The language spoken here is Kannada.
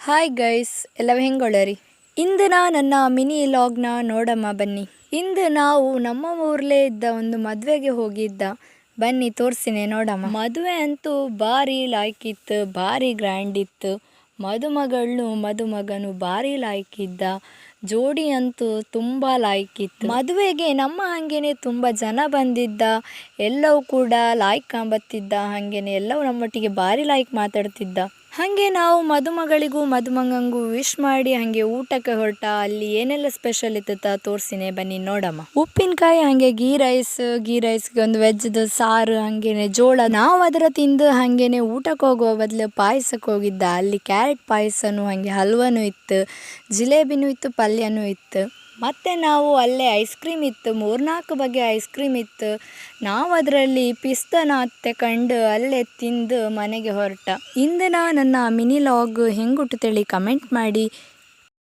ಹಾಯ್ ಗೈಸ್, ಎಲ್ಲ ಹೆಂಗೊಳ್ಳರಿ. ಇಂದಿನ ನನ್ನ ಮಿನಿ ಲಾಗ್ನ ನೋಡಮ್ಮ ಬನ್ನಿ. ಇಂದು ನಾವು ನಮ್ಮ ಊರ್ಲೇ ಇದ್ದ ಒಂದು ಮದುವೆಗೆ ಹೋಗಿದ್ದ. ಬನ್ನಿ ತೋರಿಸ್ತೀನಿ ನೋಡಮ್ಮ. ಮದುವೆ ಅಂತೂ ಭಾರಿ ಲಾಯ್ಕಿತ್ತು, ಭಾರಿ ಗ್ರ್ಯಾಂಡ್ ಇತ್ತು. ಮದುಮಗಳು ಮದುಮಗನು ಭಾರಿ ಲಾಯ್ಕಿದ್ದ. ಜೋಡಿ ಅಂತೂ ತುಂಬ ಲಾಯ್ಕಿತ್ತು. ಮದುವೆಗೆ ನಮ್ಮ ಹಾಗೇನೆ ತುಂಬ ಜನ ಬಂದಿದ್ದ. ಎಲ್ಲವೂ ಕೂಡ ಲಾಯ್ಕ್ ಕಾಂಬತ್ತಿದ್ದ. ಹಾಗೇನೆ ಎಲ್ಲವೂ ನಮ್ಮೊಟ್ಟಿಗೆ ಭಾರಿ ಲಾಯ್ಕ್ ಮಾತಾಡ್ತಿದ್ದ. ಹಾಗೆ ನಾವು ಮದುಮಗಳಿಗೂ ಮದುಮಗಂಗೂ ವಿಶ್ ಮಾಡಿ ಹಾಗೆ ಊಟಕ್ಕೆ ಹೊರಟ. ಅಲ್ಲಿ ಏನೆಲ್ಲ ಸ್ಪೆಷಲ್ ಇತ್ತು ತೋರಿಸಿನೇ ಬನ್ನಿ ನೋಡಮ್ಮ. ಉಪ್ಪಿನಕಾಯಿ, ಹಾಗೆ ಗೀ ರೈಸ್ಗೆ ಒಂದು ವೆಜ್ದು ಸಾರು, ಹಾಗೇನೆ ಜೋಳ. ನಾವು ಅದರ ತಿಂದು ಹಾಗೇನೆ ಊಟಕ್ಕೆ ಹೋಗುವ ಬದಲು ಪಾಯಸಕ್ಕೆ ಹೋಗಿದ್ದ. ಅಲ್ಲಿ ಕ್ಯಾರೆಟ್ ಪಾಯಸನೂ ಹಾಗೆ ಹಲ್ವನೂ ಇತ್ತು, ಜಿಲೇಬಿನೂ ಇತ್ತು, ಪಲ್ಯನೂ ಇತ್ತು. ಮತ್ತು ನಾವು ಅಲ್ಲೇ ಐಸ್ ಕ್ರೀಮ್ ಇತ್ತು, 3-4 ಬಗೆ ಐಸ್ ಕ್ರೀಮ್ ಇತ್ತು. ನಾವು ಅದರಲ್ಲಿ ಪಿಸ್ತನ ತಗೊಂಡು ಅಲ್ಲೇ ತಿಂದು ಮನೆಗೆ ಹೊರಟ. ಇಂದಿನ ನನ್ನ ಮಿನಿ ಲಾಗ್ ಹೆಂಗುಟ್ಟು ತಿಳಿ ಕಮೆಂಟ್ ಮಾಡಿ.